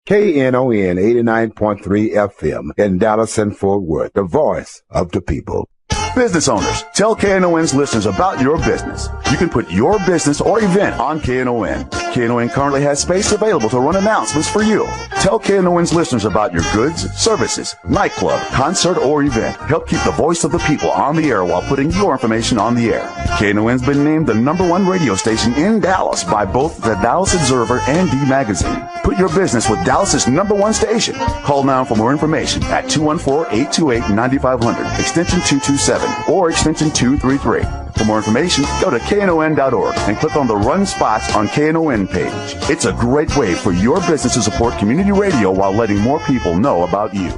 Knon 89.3 FM in Dallas and Fort Worth, the voice of the people. Business owners, tell KNON's listeners about your business. You can put your business or event on KNON. KNON currently has space available to run announcements for you. Tell KNON's listeners about your goods, services, nightclub, concert, or event. Help keep the voice of the people on the air while putting your information on the air. KNON's been named the #1 radio station in Dallas by both the Dallas Observer and D Magazine. Put your business with Dallas's #1 station. Call now for more information at 214-828-9500, extension 227, or extension 233. For more information, go to knon.org and click on the Run Spots on KNON page. It's a great way for your business to support community radio while letting more people know about you.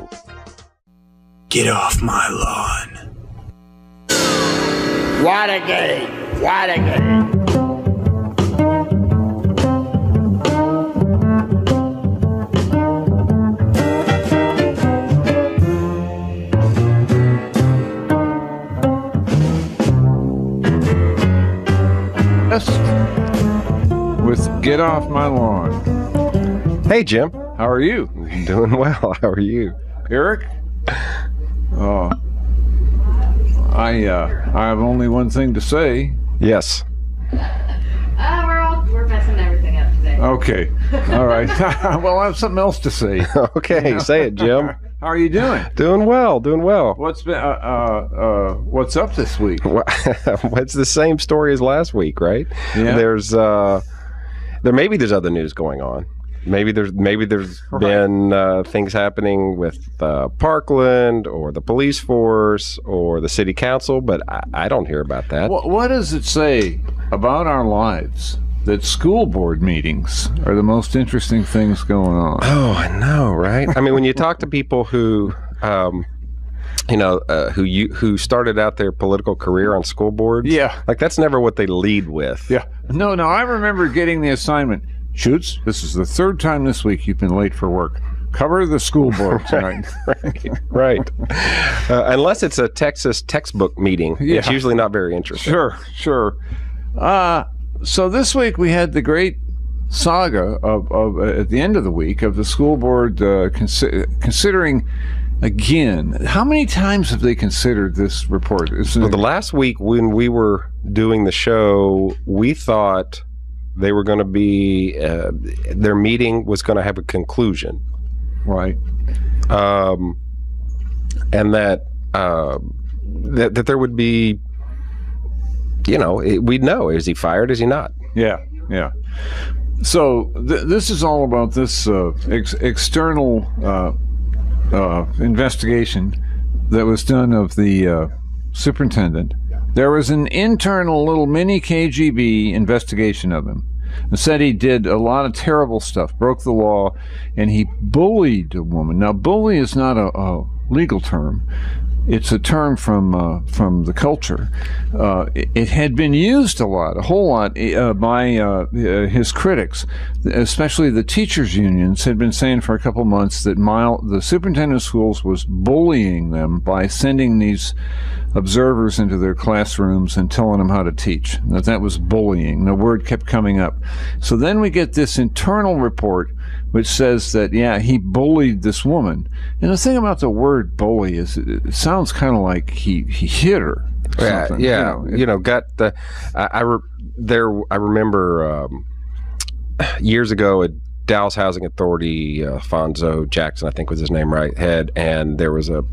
Get off my lawn. Watergate! Watergate! With Get Off My Lawn. Hey, Jim. How are you? Doing well. How are you? Eric? Oh, I have only one thing to say. Yes. We're messing everything up today. Okay. All right. Well, I have something else to say. Okay, say it, Jim. How are you doing? Doing well. What's been what's up this week? It's the same story as last week, right? Yeah. There's maybe there's other news going on. Maybe there's Right. been things happening with Parkland or the police force or the city council, but I don't hear about that. What does it say about our lives that school board meetings are the most interesting things going on? Oh, I know, right? I mean, when you talk to people who who started out their political career on school boards, Yeah. like that's never what they lead with. Yeah. No, I remember getting the assignment. Schutze, this is the third time this week you've been late for work. Cover the school board tonight. Right. Unless it's a Texas textbook meeting, Yeah. it's usually not very interesting. Sure. So this week we had the great saga of at the end of the week of the school board considering again. How many times have they considered this report? Well, the last week when we were doing the show, we thought they were going to be their meeting was going to have a conclusion, right? And that there would be, we'd know, is he fired, is he not? Yeah. So this is all about this external investigation that was done of the superintendent. There was an internal little mini KGB investigation of him. It said he did a lot of terrible stuff, broke the law, and he bullied a woman. Now, bully is not a legal term. It's a term from the culture. It had been used a whole lot by his critics, especially the teachers' unions had been saying for a couple months that the superintendent of schools was bullying them by sending these observers into their classrooms and telling them how to teach. That was bullying. The word kept coming up. So then we get this internal report which says that, yeah, he bullied this woman. And the thing about the word bully is it sounds kind of like he hit her. Yeah. I remember years ago at Dallas Housing Authority, Fonzo Jackson, I think was his name, right? And there was a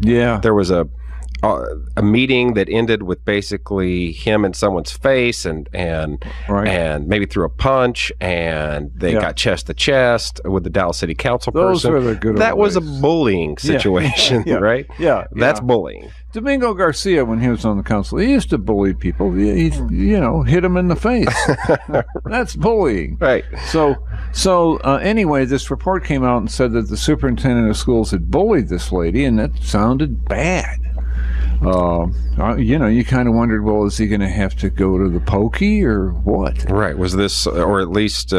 meeting that ended with basically him in someone's face and maybe threw a punch, and they got chest to chest with the Dallas City Council person. Those were the good That old was a days. bullying situation, right? Yeah. That's bullying. Domingo Garcia, when he was on the council, he used to bully people. He hit them in the face. That's bullying. Right. So anyway, this report came out and said that the superintendent of schools had bullied this lady, and that sounded bad. You kind of wondered, well, is he going to have to go to the pokey or what? Right. Was this, or at least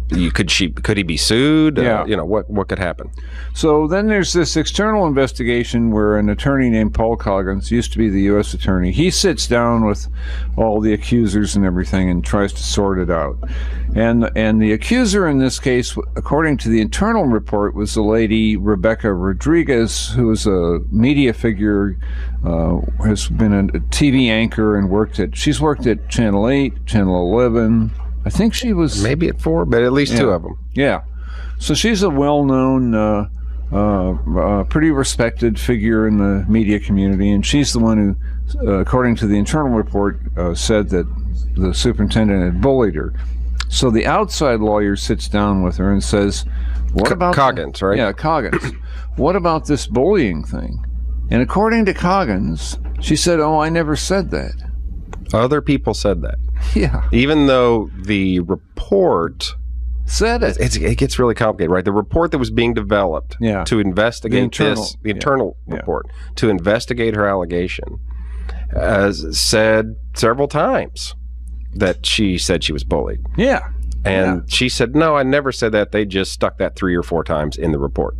Could he be sued? Yeah. What could happen? So then there's this external investigation where an attorney named Paul Coggins, used to be the U.S. attorney, he sits down with all the accusers and everything and tries to sort it out. And the accuser in this case, according to the internal report, was the lady Rebecca Rodriguez, who is a media figure, has been a TV anchor and she's worked at Channel 8, Channel 11. I think she was... Maybe at 4, but at least 2 of them. Yeah. So she's a well-known, pretty respected figure in the media community, and she's the one who, according to the internal report, said that the superintendent had bullied her. So the outside lawyer sits down with her and says, what about... Coggins, right? Yeah, Coggins. What about this bullying thing? And according to Coggins, she said, I never said that. Other people said that. Yeah. Even though the report said it. It gets really complicated, right? The report that was being developed to investigate the internal report, to investigate her allegation, said several times that she said she was bullied. Yeah. And she said, no, I never said that. They just stuck that 3 or 4 times in the report.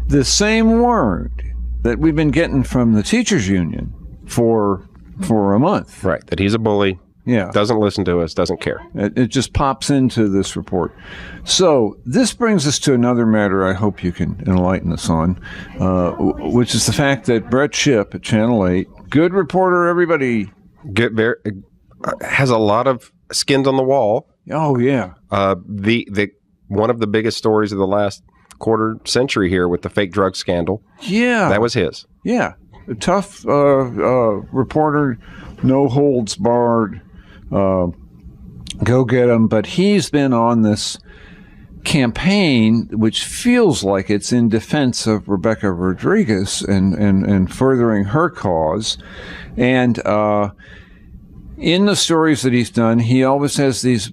The same word that we've been getting from the teachers union for a month. Right. That he's a bully. Yeah. Doesn't listen to us, doesn't care. It just pops into this report. So this brings us to another matter I hope you can enlighten us on, which is the fact that Brett Shipp at Channel 8, good reporter, everybody. Has a lot of skins on the wall. Oh, yeah. The one of the biggest stories of the last quarter century here with the fake drug scandal. Yeah. That was his. Yeah. A tough reporter, no holds barred. Go get him. But he's been on this campaign, which feels like it's in defense of Rebecca Rodriguez and furthering her cause. And in the stories that he's done, he always has these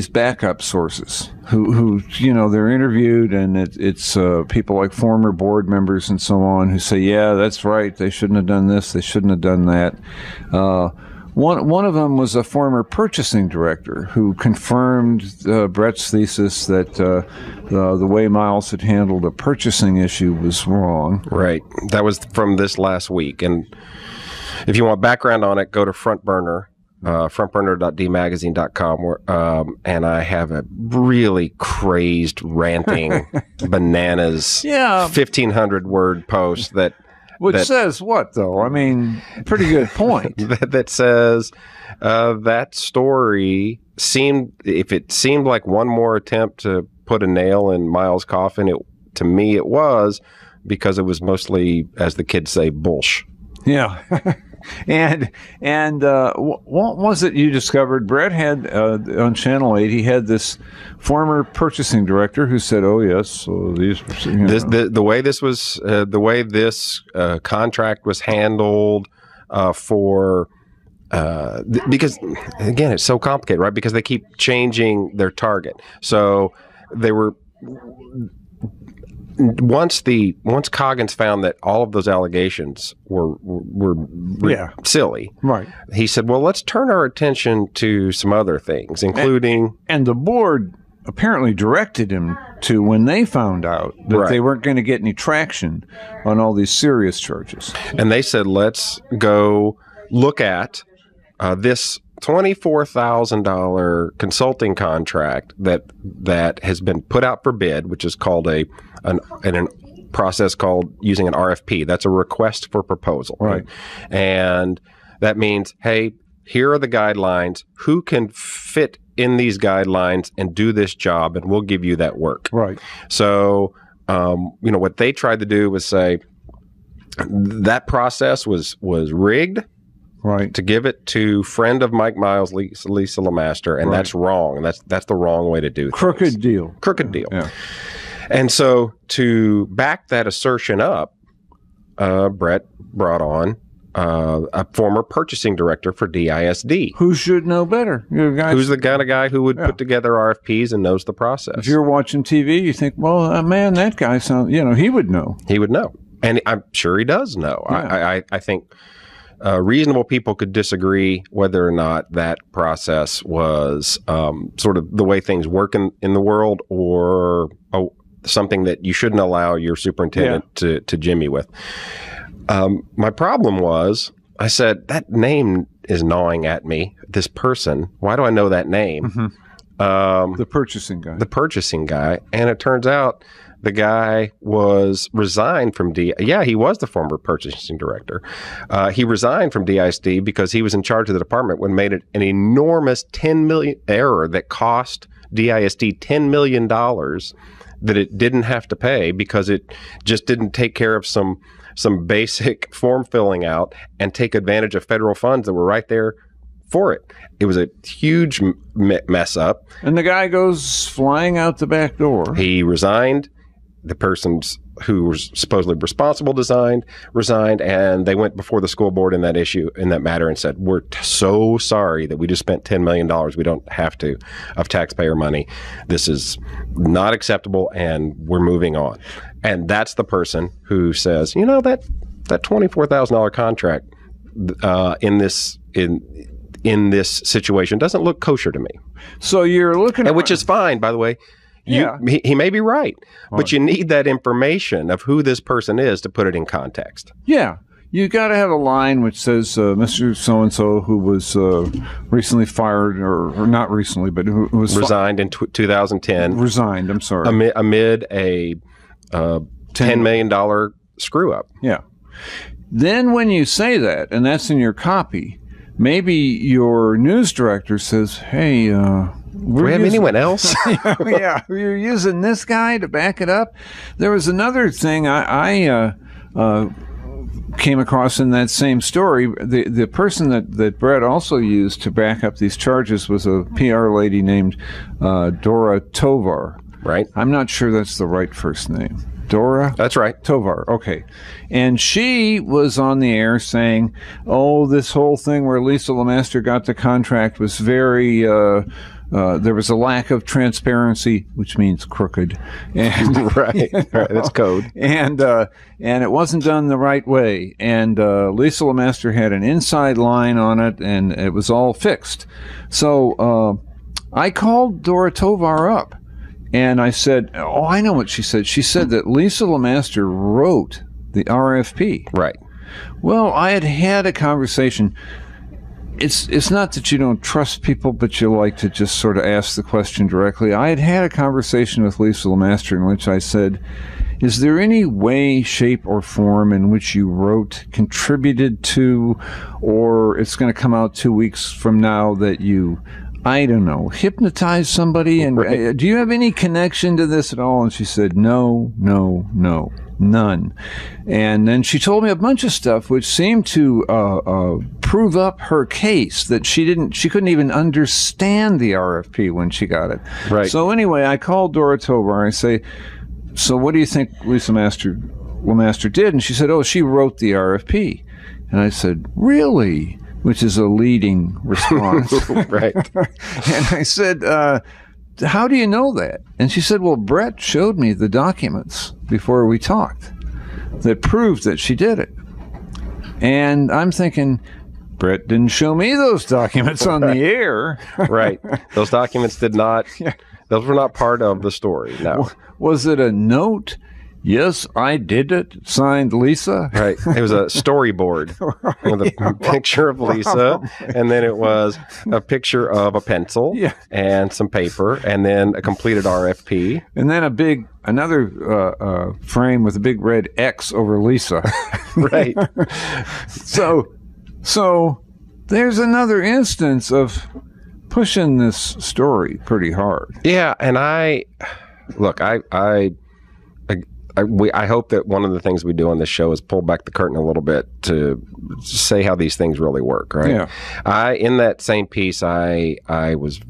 backup sources who they're interviewed, and it's people like former board members and so on who say, yeah, that's right, they shouldn't have done this, they shouldn't have done that. One of them was a former purchasing director who confirmed Brett's thesis that the way Miles had handled a purchasing issue was wrong. Right. That was from this last week. And if you want background on it, go to Front Burner, frontburner.dmagazine.com, and I have a really crazed, ranting, bananas, 1,500 word post that says what, though? I mean, pretty good point. that says that story seemed like one more attempt to put a nail in Miles' coffin, to me it was, because it was mostly, as the kids say, bullsh. Yeah. And what was it you discovered? Brett had on Channel 8. He had this former purchasing director who said, "Oh yes, so these the way this was the way this contract was handled because again it's so complicated, right? Because they keep changing their target. So they were." Once Coggins found that all of those allegations were silly, right? He said, "Well, let's turn our attention to some other things, including." And the board apparently directed him to, when they found out that they weren't going to get any traction on all these serious charges, and they said, "Let's go look at this $24,000 consulting contract that has been put out for bid, which is called a process called using an RFP. That's a request for proposal. Right. And that means, hey, here are the guidelines. Who can fit in these guidelines and do this job, and we'll give you that work. Right. So, what they tried to do was say that process was rigged. Right. To give it to friend of Mike Miles, Lisa LeMaster, and that's wrong. And that's the wrong way to do things. Crooked deal. Yeah. And so to back that assertion up, Brett brought on a former purchasing director for DISD. Who should know better? Who's the kind of guy who would put together RFPs and knows the process. If you're watching TV, you think, well, man, that guy sounds, he would know. He would know. And I'm sure he does know. Yeah. I think reasonable people could disagree whether or not that process was sort of the way things work in the world, or something that you shouldn't allow your superintendent to jimmy with. My problem was, I said, that name is gnawing at me. This person, why do I know that name? The purchasing guy. And it turns out the guy was resigned from he was the former purchasing director. He resigned from DISD because he was in charge of the department when made an enormous $10 million error that cost DISD $10 million that it didn't have to pay because it just didn't take care of some basic form filling out and take advantage of federal funds that were right there for it. It was a huge mess up. And the guy goes flying out the back door. He resigned. The person who was supposedly responsible resigned, and they went before the school board in that matter and said, we're so sorry that we just spent $10 million. We don't have to, of taxpayer money. This is not acceptable, and we're moving on. And that's the who says, that $24,000 contract in this situation doesn't look kosher to me. So you're looking at... which is fine, by the way. He may be right, but you need that information of who this person is to put it in context. Yeah. You got to have a line which says, Mr. So-and-so, who was recently fired, or not recently, but who was... Resigned in 2010. Resigned, I'm sorry. Amid a $10 million screw-up. Yeah. Then when you say that, and that's in your copy, maybe your news director says, hey... do we have anyone else? Yeah, you're using this guy to back it up. There was another thing I came across in that same story. The person that Brett also used to back up these charges was a PR lady named Dora Tovar. Right. I'm not sure that's the right first name. Dora? That's right. Tovar, okay. And she was on the air saying, this whole thing where Lisa LeMaster got the contract was very... there was a lack of transparency, which means crooked. And, right, that's code. And it wasn't done the right way. And Lisa LeMaster had an inside line on it, and it was all fixed. So I called Dora Tovar up, and I said, I know what she said. She said that Lisa LeMaster wrote the RFP. Right. Well, I had a conversation. It's not that you don't trust people, but you like to just sort of ask the question directly. I had a conversation with Lisa LeMaster in which I said, is there any way, shape, or form in which you wrote, contributed to, or it's going to come out 2 weeks from now that you, I don't know, hypnotize somebody? And do you have any connection to this at all? And she said, no, none. And then she told me a bunch of stuff which seemed to prove up her case, that she couldn't even understand the RFP when she got it. Right. So anyway, I called Dora Tovar. I say, so what do you think Lisa LeMaster did? And she said, she wrote the RFP. And I said, really? Which is a leading response. Right. And I said, how do you know that? And she said, well, Brett showed me the documents before we talked that proved that she did it. And I'm thinking, Brett didn't show me those documents on the air. Right. Those documents those were not part of the story. No. Was it a note? Yes, I did it. Signed, Lisa. Right. It was a storyboard with a picture of Lisa, and then it was a picture of a pencil and some paper, and then a completed RFP. And then another frame with a big red X over Lisa. Right. So there's another instance of pushing this story pretty hard. Yeah, and I hope that one of the things we do on this show is pull back the curtain a little bit to say how these things really work, right? Yeah. In that same piece, I was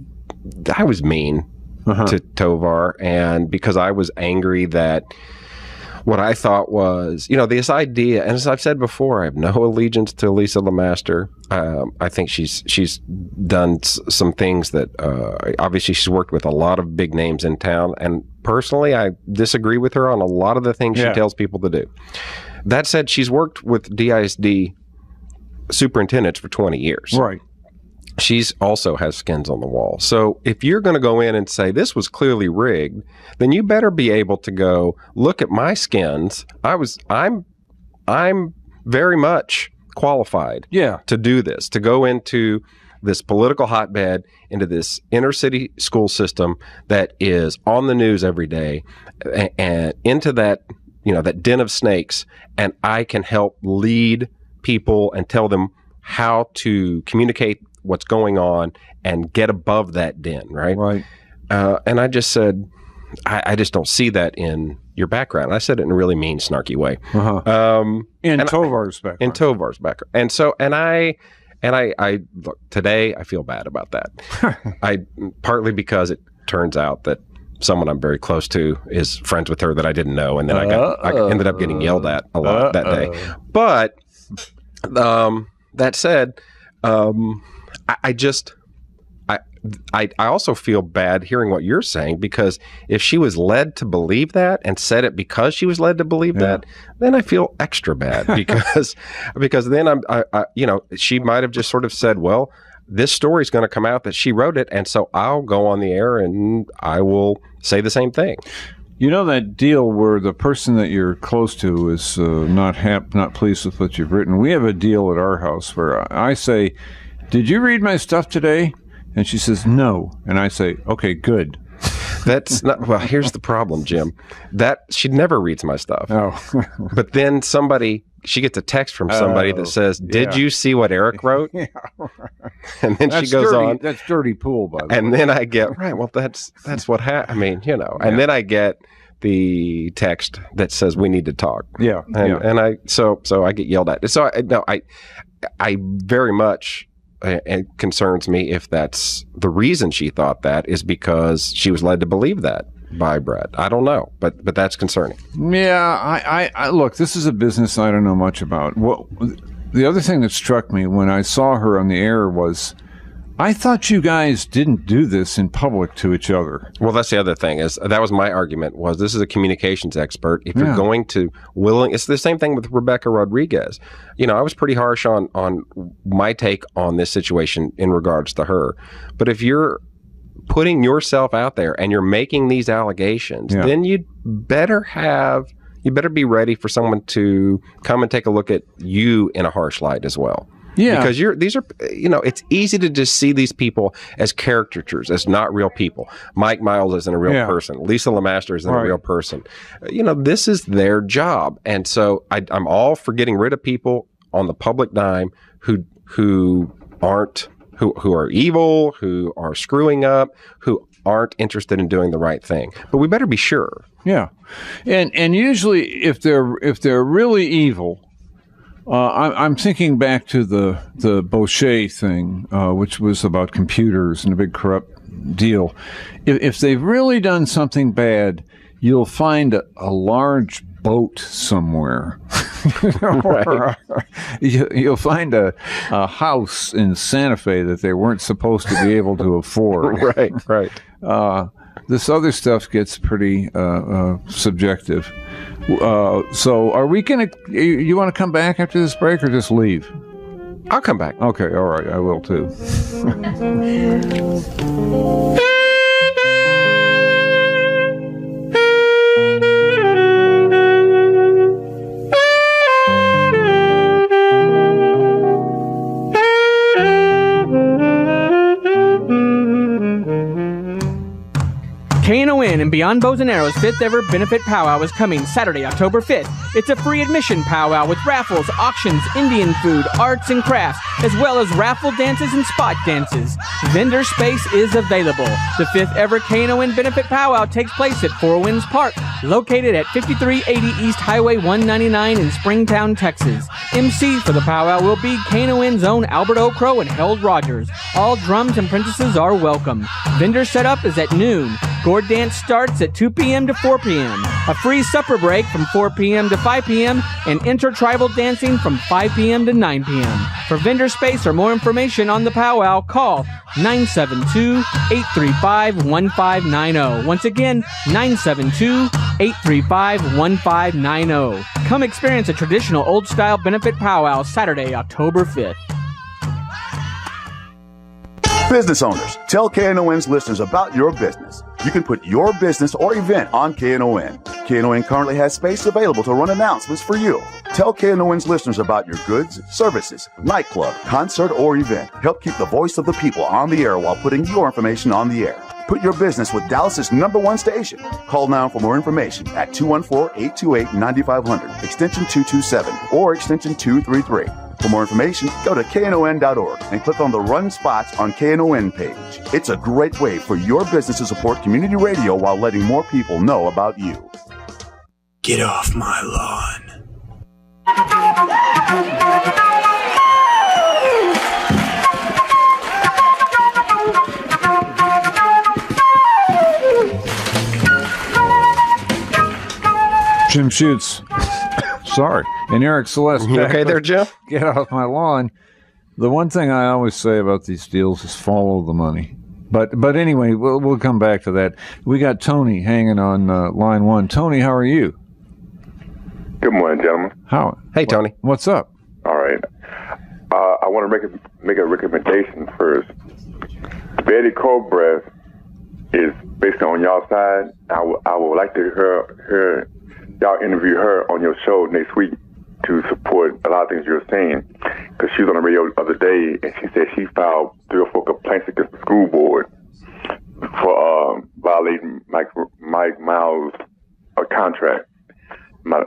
mean to Tovar, and because I was angry that what I thought was, this idea, and as I've said before, I have no allegiance to Lisa LeMaster. I think she's done some things that obviously she's worked with a lot of big names in town, and personally, I disagree with her on a lot of the things she tells people to do. That said, she's worked with DISD superintendents for 20 years. Right. She's also has skins on the wall. So if you're going to go in and say this was clearly rigged, then you better be able to go look at my skins. I'm very much qualified to do this, to go into this political hotbed, into this inner city school system that is on the news every day, and into that, that den of snakes, and I can help lead people and tell them how to communicate what's going on and get above that den, right? Right. And I just said, I just don't see that in your background. I said it in a really mean, snarky way. In Tovar's background. In Tovar's background. And so, and I look, today I feel bad about that. Partly because it turns out that someone I'm very close to is friends with her that I didn't know, and then I ended up getting yelled at a lot that day. But that said, I also feel bad hearing what you're saying, because if she was led to believe that and said it because she was led to believe that, then I feel extra bad because then she might have just sort of said, well, this story is going to come out that she wrote it, and so I'll go on the air and I will say the same thing. You know that deal where the person that you're close to is not pleased with what you've written? We have a deal at our house where I say, did you read my stuff today? And she says, no. And I say, okay, good. That's not, well, here's the problem, Jim. That she never reads my stuff. Oh. But then she gets a text from somebody that says, did you see what Eric wrote? Yeah. And then she goes on. That's dirty pool, by the way. And then I get, right, well, that's what happened. I mean, and then I get the text that says we need to talk. Yeah. And so I get yelled at. So I very much, it concerns me if that's the reason she thought that is because she was led to believe that by Brett. I don't know, but that's concerning. Yeah, I look, this is a business I don't know much about. The other thing that struck me when I saw her on the air was, I thought you guys didn't do this in public to each other. Well, that's the other thing. That was my argument, was this is a communications expert. If you're going to it's the same thing with Rebecca Rodriguez. I was pretty harsh on my take on this situation in regards to her. But if you're putting yourself out there and you're making these allegations, then you better be ready for someone to come and take a look at you in a harsh light as well. Yeah, because it's easy to just see these people as caricatures, as not real people. Mike Miles isn't a real person. Lisa LeMaster isn't a real person. This is their job, and so I'm all for getting rid of people on the public dime who are evil, who are screwing up, who aren't interested in doing the right thing. But we better be sure. Yeah, and usually if they're really evil. I'm thinking back to the Bochet thing, which was about computers and a big corrupt deal. If they've really done something bad, you'll find a large boat somewhere. You'll find a house in Santa Fe that they weren't supposed to be able to afford. Right. This other stuff gets pretty subjective. So are we going to, you want to come back after this break or just leave? I'll come back. Okay, all right, I will too. Knon and Beyond Bows and Arrows 5th ever benefit powwow is coming Saturday, October 5th. It's a free admission powwow with raffles, auctions, Indian food, arts and crafts, as well as raffle dances and spot dances. Vendor space is available. The 5th ever Knon benefit powwow takes place at Four Winds Park, located at 5380 East Highway 199 in Springtown, Texas. MC for the powwow will be Knon's own Albert O'Crow and Harold Rogers. All drums and princesses are welcome. Vendor setup is at noon. Gourd dance starts at 2 p.m. to 4 p.m. A free supper break from 4 p.m. to 5 p.m. and intertribal dancing from 5 p.m. to 9 p.m. For vendor space or more information on the powwow, call 972-835-1590. Once again, 972-835-1590. Come experience a traditional old-style benefit powwow Saturday, October 5th. Business owners, tell KNON's listeners about your business. You can put your business or event on KNON. KNON currently has space available to run announcements for you. Tell KNON's listeners about your goods, services, nightclub, concert, or event. Help keep the voice of the people on the air while putting your information on the air. Put your business with Dallas's #1 station. Call now for more information at 214-828-9500, extension 227, or extension 233. For more information, go to knon.org and click on the Run Spots on KNON page. It's a great way for your business to support community radio while letting more people know about you. Get off my lawn. Jim Schutze. Sorry. And Eric Celeste. You okay there, Jim? Get off my lawn. The one thing I always say about these deals is follow the money. But anyway, we'll come back to that. We got Tony hanging on line one. Tony, how are you? Good morning, gentlemen. How? Hey, Tony. What's up? All right. I want to make a recommendation first. Betty Cobra is based on y'all side. I would like to hear y'all interview her on your show next week to support a lot of things you're saying. Because she was on the radio the other day, and she said she filed 3 or 4 complaints against the school board for violating Mike Miles' contract. My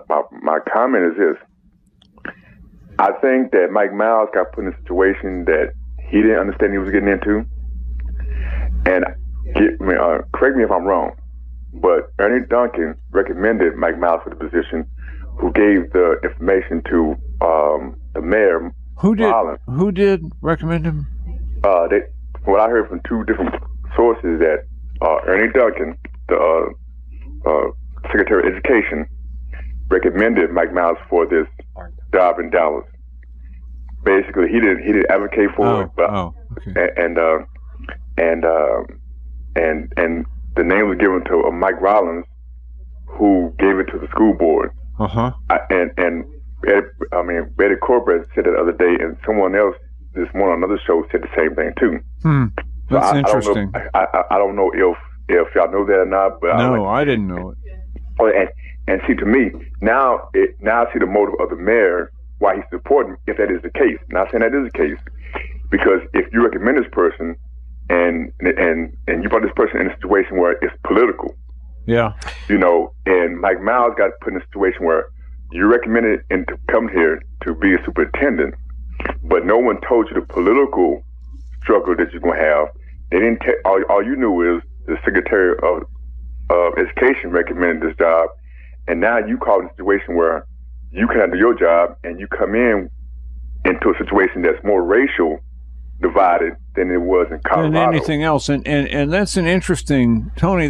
comment is this. I think that Mike Miles got put in a situation that he didn't understand he was getting into. And correct me if I'm wrong, but Ernie Duncan recommended Mike Miles for the position, who gave the information to the mayor. Who did recommend him? What I heard from 2 different sources that Ernie Duncan, the Secretary of Education, recommended Mike Miles for this job in Dallas. Basically, he didn't advocate for it, but okay. and the name was given to Mike Rollins, who gave it to the school board. Betty Corbett said it the other day, and someone else this morning on another show said the same thing too. That's interesting. I don't know if y'all know that or not, but I didn't know it. And see, to me, now I see the motive of the mayor, why he's supporting, if that is the case. Not saying that is the case, because if you recommend this person and you put this person in a situation where it's political, and Mike Miles got put in a situation where you recommended him to come here to be a superintendent, but no one told you the political struggle that you're going to have. They didn't. All you knew is the Secretary of Education recommended this job, and now you caught in a situation where you can't do your job, and you come into a situation that's more racial divided than it was in Colorado. Than anything else, and that's an interesting, Tony.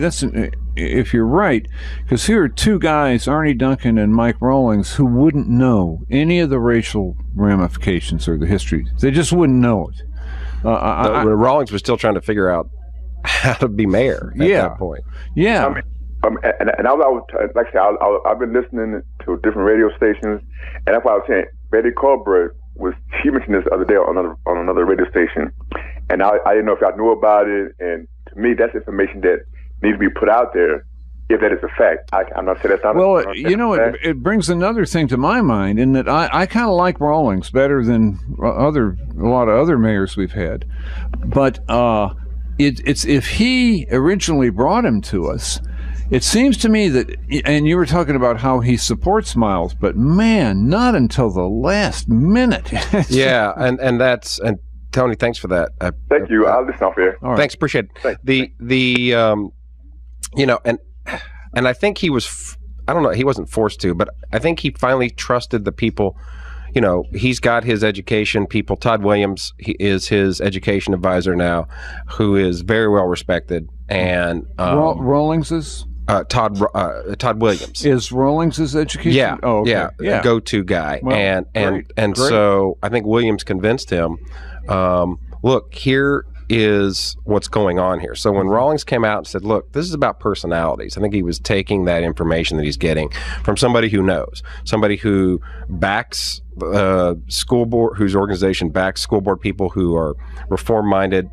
If you're right, because here are 2 guys, Arnie Duncan and Mike Rawlings, who wouldn't know any of the racial ramifications or the history. They just wouldn't know it. Rawlings was still trying to figure out how to be mayor at that point. Yeah. And I was like I said, I've been listening to different radio stations, and that's why I was saying Betty Colbert she mentioned this the other day on another radio station, and I didn't know if y'all knew about it. And to me, that's information that needs to be put out there, if that is a fact. I'm not saying that's not. Well, it brings another thing to my mind, in that I kind of like Rawlings better than a lot of other mayors we've had, but it's if he originally brought him to us. It seems to me that, and you were talking about how he supports Miles, but man, not until the last minute. Yeah, and Tony, thanks for that. Thank you. I'll listen off here. Right. Thanks, appreciate it. And I think he was, I don't know, he wasn't forced to, but I think he finally trusted the people. he's got his education people. Todd Williams is his education advisor now, who is very well respected. And Rawlings is? Todd Williams is Rawlings's education. Yeah, okay. Go-to guy, well, and so I think Williams convinced him. Look, here is what's going on here. So when Rawlings came out and said, "Look, this is about personalities," I think he was taking that information that he's getting from somebody who knows, somebody who backs school board, whose organization backs school board people who are reform-minded,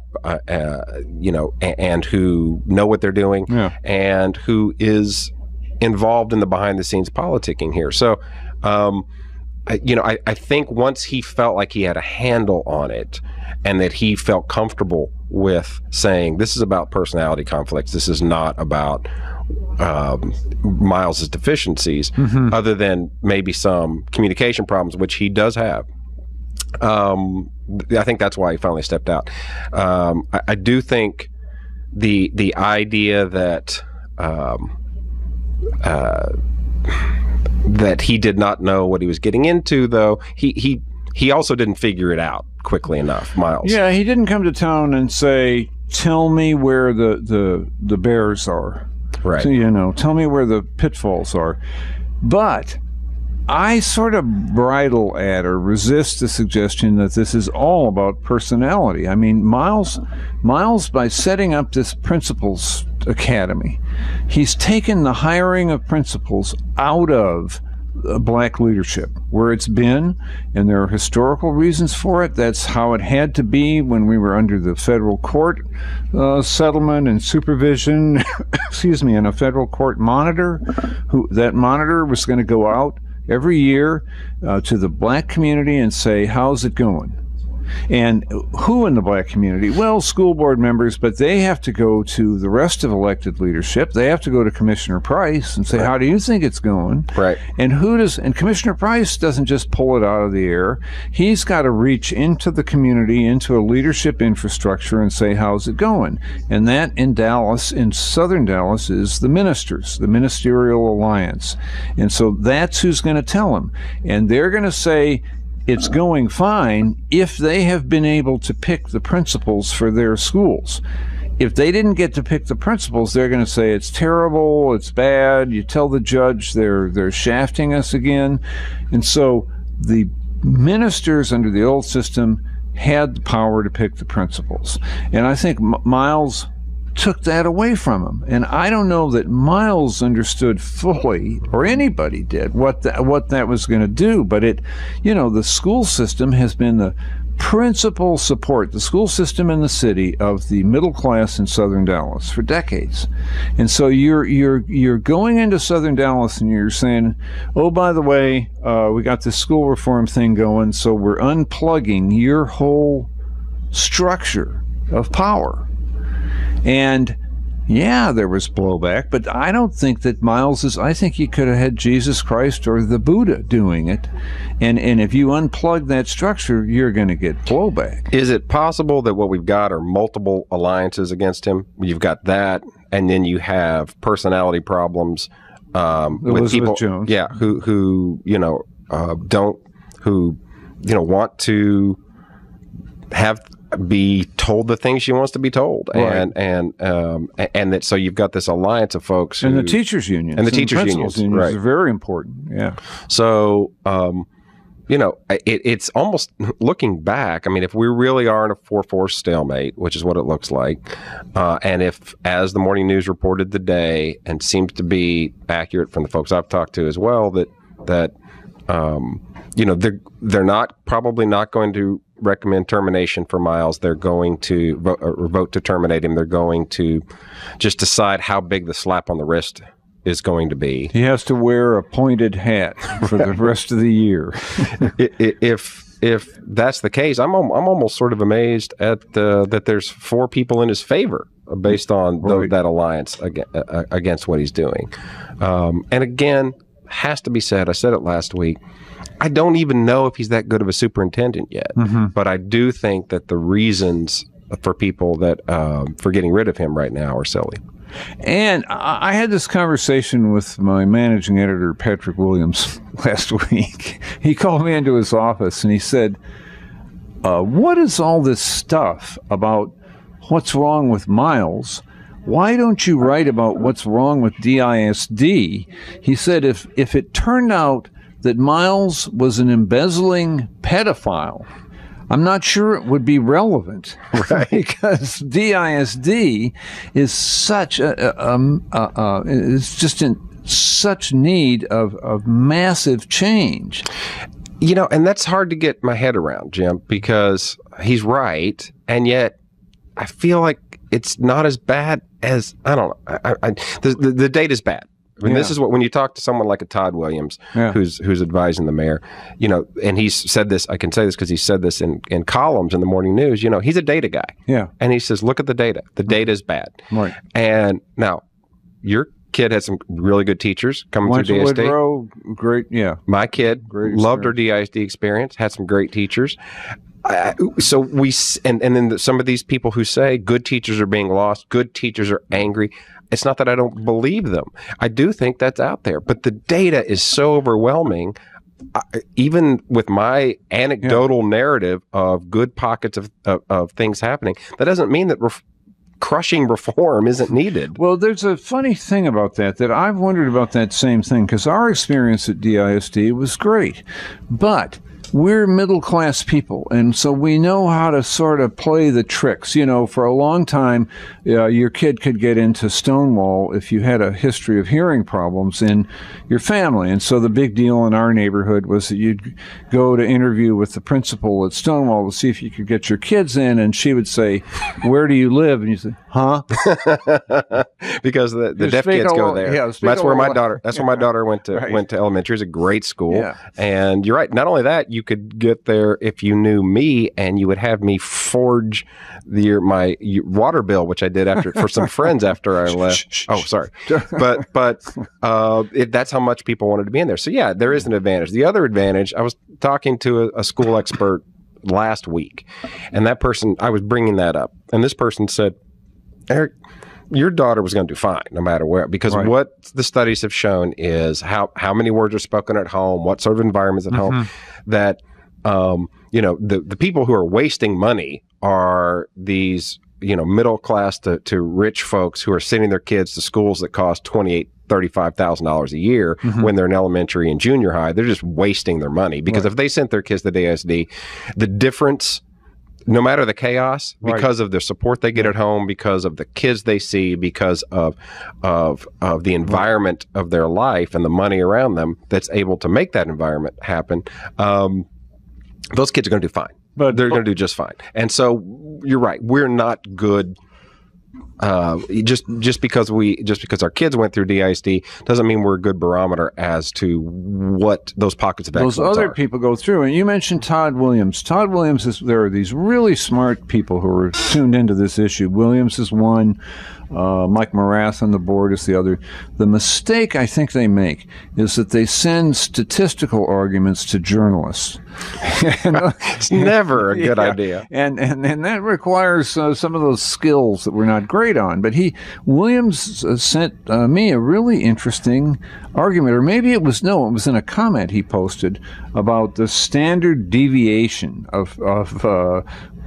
and who know what they're doing, and who is involved in the behind-the-scenes politicking here. So, I think once he felt like he had a handle on it, and that he felt comfortable with saying, this is about personality conflicts, this is not about Miles's deficiencies, other than maybe some communication problems, which he does have. I think that's why he finally stepped out. I do think the idea that that he did not know what he was getting into, though, he also didn't figure it out quickly enough, Miles. Yeah, he didn't come to town and say, tell me where the bears are. Right. So, tell me where the pitfalls are. But I sort of bridle at or resist the suggestion that this is all about personality. I mean, Miles, by setting up this principals academy, he's taken the hiring of principals out of black leadership, where it's been, and there are historical reasons for it. That's how it had to be when we were under the federal court settlement and supervision, and a federal court monitor. That monitor was going to go out every year to the black community and say, how's it going? And who in the black community? Well, school board members, but they have to go to the rest of elected leadership. They have to go to Commissioner Price and say, how do you think it's going? Right. And Commissioner Price doesn't just pull it out of the air. He's got to reach into the community, into a leadership infrastructure, and say, how's it going? And that in southern Dallas, is the ministers, the ministerial alliance. And so that's who's going to tell him. And they're going to say, it's going fine if they have been able to pick the principals for their schools. If they didn't get to pick the principals, they're going to say it's terrible, it's bad. You tell the judge they're shafting us again. And so the ministers under the old system had the power to pick the principals. And I think Miles took that away from him. And I don't know that Miles understood fully, or anybody did, what that was going to do. But the school system has been the principal support, the school system in the city, of the middle class in southern Dallas for decades. And so you're going into southern Dallas and you're saying, oh, by the way, we got this school reform thing going, so we're unplugging your whole structure of power. And yeah, there was blowback, but I don't think that I think he could have had Jesus Christ or the Buddha doing it. And if you unplug that structure, you're going to get blowback. Is it possible that what we've got are multiple alliances against him? You've got that, and then you have personality problems with people, Jones. Yeah, who want to be told the things she wants to be told, right. and that, so you've got this alliance of folks, and the teachers unions, right, are very important. Yeah. So it's almost, looking back, I mean, if we really are in a 4-4 stalemate, which is what it looks like, and if, as the morning news reported today, and seems to be accurate from the folks I've talked to as well, that they're probably not going to recommend termination for Miles. They're going to vote to terminate him. They're going to just decide how big the slap on the wrist is going to be. He has to wear a pointed hat for the rest of the year. If that's the case, I'm almost sort of amazed at that there's 4 people in his favor based on that alliance against what he's doing. And again, has to be said, I said it last week, I don't even know if he's that good of a superintendent yet. Mm-hmm. But I do think that the reasons for people that for getting rid of him right now are silly. And I had this conversation with my managing editor, Patrick Williams, last week. He called me into his office and he said, what is all this stuff about what's wrong with Miles? Why don't you write about what's wrong with DISD? He said, if it turned out that Miles was an embezzling pedophile, I'm not sure it would be relevant, right? Because DISD is such it's just in such need of massive change. You know, and that's hard to get my head around, Jim, because he's right, and yet I feel like it's not as bad as, I don't know. The data's bad. I mean, this is what, when you talk to someone like a Todd Williams, who's advising the mayor, you know, and he's said this, I can say this because he said this in columns in the morning news, you know, he's a data guy. Yeah. And he says, look at the data. The data is bad. Right. And now, your kid had some really good teachers coming through DISD. Woodrow, great, yeah. My kid loved her DISD experience, had some great teachers. So we, and then some of these people who say good teachers are being lost, good teachers are angry. It's not that I don't believe them. I do think that's out there, but the data is so overwhelming. Even with my anecdotal narrative of good pockets of things happening, that doesn't mean that crushing reform isn't needed. Well, there's a funny thing about that I've wondered about that same thing, because our experience at DISD was great, but we're middle-class people, and so we know how to sort of play the tricks. You know, for a long time, your kid could get into Stonewall if you had a history of hearing problems in your family. And so the big deal in our neighborhood was that you'd go to interview with the principal at Stonewall to see if you could get your kids in, and she would say, "Where do you live?" And you say, "Huh?" Because the deaf kids go there. Yeah, that's where my daughter. That's where my daughter went to elementary. It's a great school, and you're right. Not only that, you could get there if you knew me, and you would have me forge my water bill, which I did for some friends after I left. Oh, sorry, but that's how much people wanted to be in there. So yeah, there is an advantage. The other advantage, I was talking to a school expert last week, and that person, I was bringing that up, and this person said, "Eric, your daughter was going to do fine no matter where, because what the studies have shown is how many words are spoken at home, what sort of environments at home, that you know, the people who are wasting money are these, you know, middle class to rich folks who are sending their kids to schools that cost $35,000 a year when they're in elementary and junior high. They're just wasting their money, because if they sent their kids to DISD, the difference, no matter the chaos, because of the support they get at home, because of the kids they see, because of the environment of their life and the money around them that's able to make that environment happen, those kids are going to do fine. But they're going to do just fine. And so you're right. We're not good. Just because our kids went through DISD doesn't mean we're a good barometer as to what those pockets of excellence those other are. people go through. And you mentioned Todd Williams. Todd Williams there are these really smart people who are tuned into this issue. Williams is one. Mike Morath on the board is the other. The mistake I think they make is that they send statistical arguments to journalists. It's never a good idea. And that requires some of those skills that we're not great on. But Williams sent me a really interesting argument, or maybe it was in a comment he posted about the standard deviation of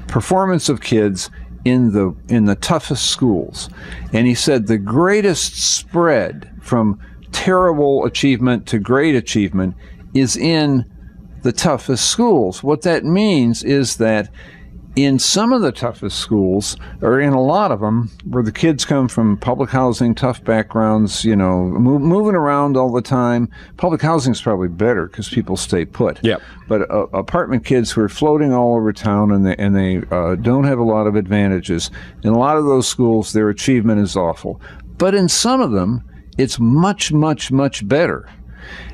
performance of kids in the toughest schools. And he said the greatest spread from terrible achievement to great achievement is in the toughest schools. What that means is that in some of the toughest schools, or in a lot of them, where the kids come from public housing, tough backgrounds, you know, moving around all the time, public housing is probably better because people stay put. Yeah. But apartment kids who are floating all over town and they don't have a lot of advantages, in a lot of those schools, their achievement is awful. But in some of them, it's much, much, much better.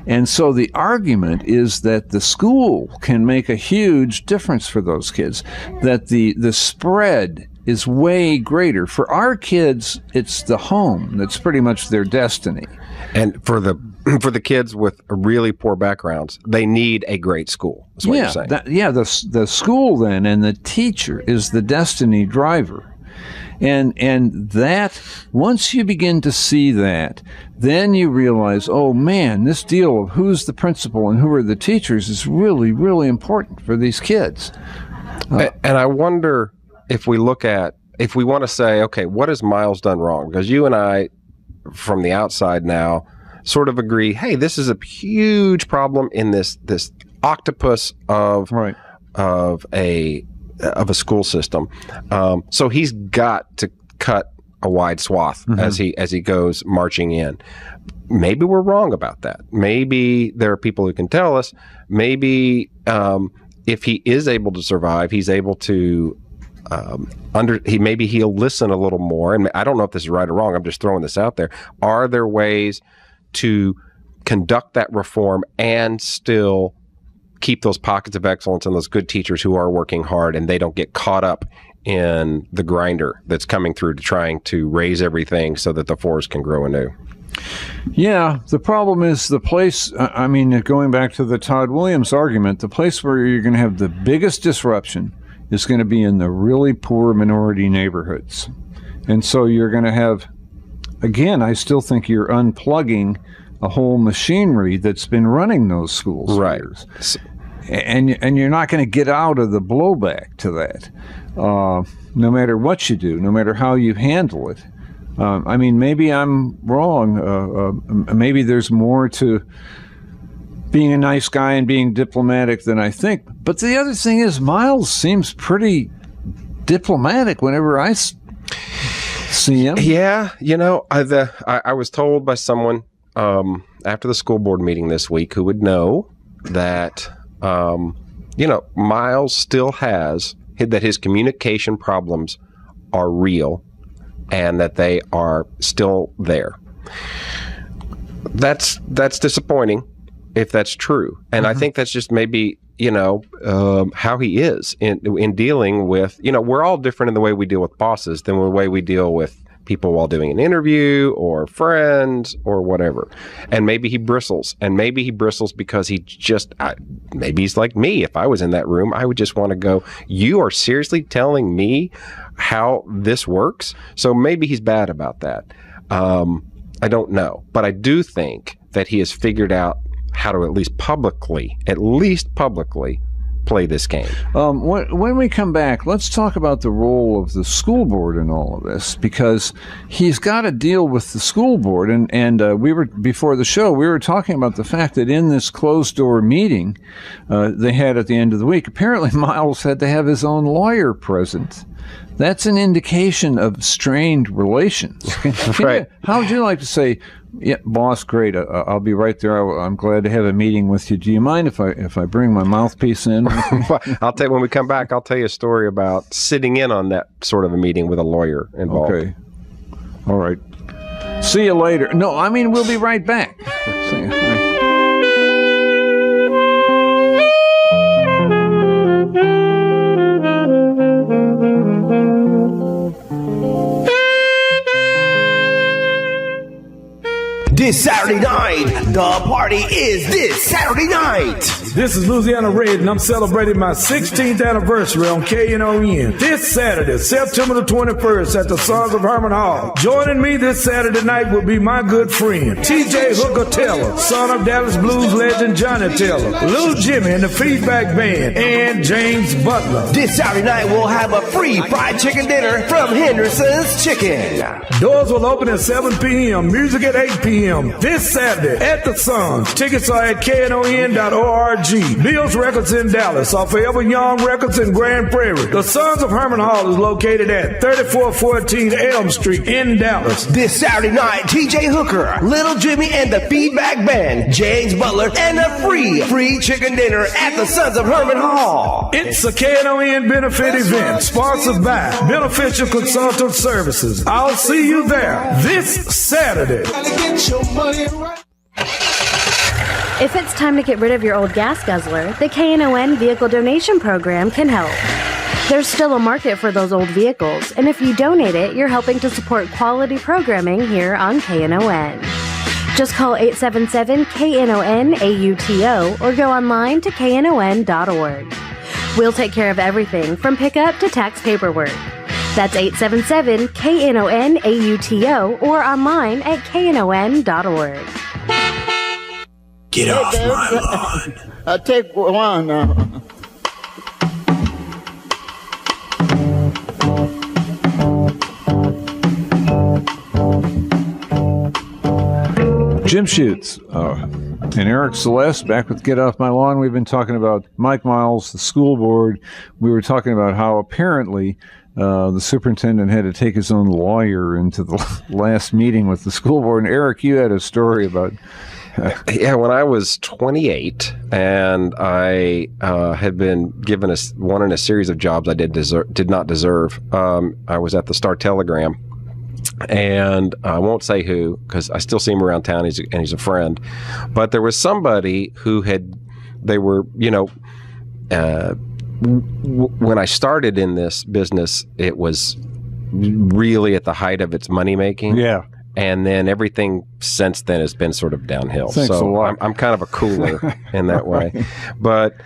And so the argument is that the school can make a huge difference for those kids, that the spread is way greater. For our kids, it's the home that's pretty much their destiny. And for the kids with really poor backgrounds, they need a great school, is what you're saying. The school then and the teacher is the destiny driver. And that, once you begin to see that, then you realize, oh man, this deal of who's the principal and who are the teachers is really, really important for these kids. And I wonder if we want to say, okay, what has Miles done wrong? Because you and I, from the outside now, sort of agree, hey, this is a huge problem in this octopus of a school system. So he's got to cut a wide swath as he goes marching in. Maybe we're wrong about that. Maybe there are people who can tell us. Maybe if he is able to survive, he's able to maybe he'll listen a little more. And I don't know if this is right or wrong. I'm just throwing this out there. Are there ways to conduct that reform and still keep those pockets of excellence and those good teachers who are working hard and they don't get caught up in the grinder that's coming through to trying to raise everything so that the forest can grow anew? Yeah, the problem is the place, I mean, going back to the Todd Williams argument, the place where you're going to have the biggest disruption is going to be in the really poor minority neighborhoods. And so you're going to have, again, I still think you're unplugging a whole machinery that's been running those schools for years. And you're not going to get out of the blowback to that, no matter what you do, no matter how you handle it. I mean, maybe I'm wrong. Maybe there's more to being a nice guy and being diplomatic than I think. But the other thing is, Miles seems pretty diplomatic whenever I see him. Yeah, I was told by someone after the school board meeting this week who would know that, Miles still has, that his communication problems are real and that they are still there. That's disappointing if that's true. And I think that's just maybe, how he is in dealing with, we're all different in the way we deal with bosses than the way we deal with people while doing an interview or friends or whatever. And maybe he bristles. And maybe he bristles because he just, maybe he's like me. If I was in that room, I would just want to go, you are seriously telling me how this works? So maybe he's bad about that. I don't know. But I do think that he has figured out how to at least publicly play this game. When we come back, let's talk about the role of the school board in all of this, because he's got to deal with the school board. And we were, before the show, we were talking about the fact that in this closed-door meeting they had at the end of the week, apparently Miles had to have his own lawyer present. That's an indication of strained relations. How would you like to say, yeah, boss, great, I'll be right there. I'm glad to have a meeting with you. Do you mind if I bring my mouthpiece in? I'll tell you, when we come back, I'll tell you a story about sitting in on that sort of a meeting with a lawyer involved. Okay. All right. See you later. No, I mean, we'll be right back. See you. This Saturday night, the party is this Saturday night. This is Louisiana Red, and I'm celebrating my 16th anniversary on KNON. This Saturday, September the 21st, at the Sons of Herman Hall. Joining me this Saturday night will be my good friend, TJ Hooker Taylor, son of Dallas Blues legend Johnny Taylor, Little Jimmy and the Feedback Band, and James Butler. This Saturday night, we'll have a free fried chicken dinner from Henderson's Chicken. Doors will open at 7 p.m., music at 8 p.m. This Saturday at the Suns. Tickets are at knon.org. Bill's Records in Dallas, or Forever Young Records in Grand Prairie. The Sons of Herman Hall is located at 3414 Elm Street in Dallas. This Saturday night, TJ Hooker, Little Jimmy and the Feedback Band, James Butler, and a free chicken dinner at the Sons of Herman Hall. It's a KNON benefit event sponsored by Beneficial Consultant Services. I'll see you there this Saturday. If it's time to get rid of your old gas guzzler, the KNON Vehicle Donation Program can help. There's still a market for those old vehicles, and if you donate it, you're helping to support quality programming here on KNON. Just call 877-KNON-AUTO or go online to knon.org. We'll take care of everything from pickup to tax paperwork. That's 877-KNON-AUTO or online at KNON.org. Get off my lawn. I take one now. Jim Schutze and Eric Celeste back with Get Off My Lawn. We've been talking about Mike Miles, the school board. We were talking about how apparently the superintendent had to take his own lawyer into the last meeting with the school board. And Eric, you had a story about... Yeah, when I was 28 and I had been given one in a series of jobs I did not deserve, I was at the Star-Telegram. And I won't say who, because I still see him around town, and he's a friend. But there was somebody who when I started in this business, it was really at the height of its money making. Yeah. And then everything since then has been sort of downhill. Thanks a lot. I'm kind of a cooler in that way. But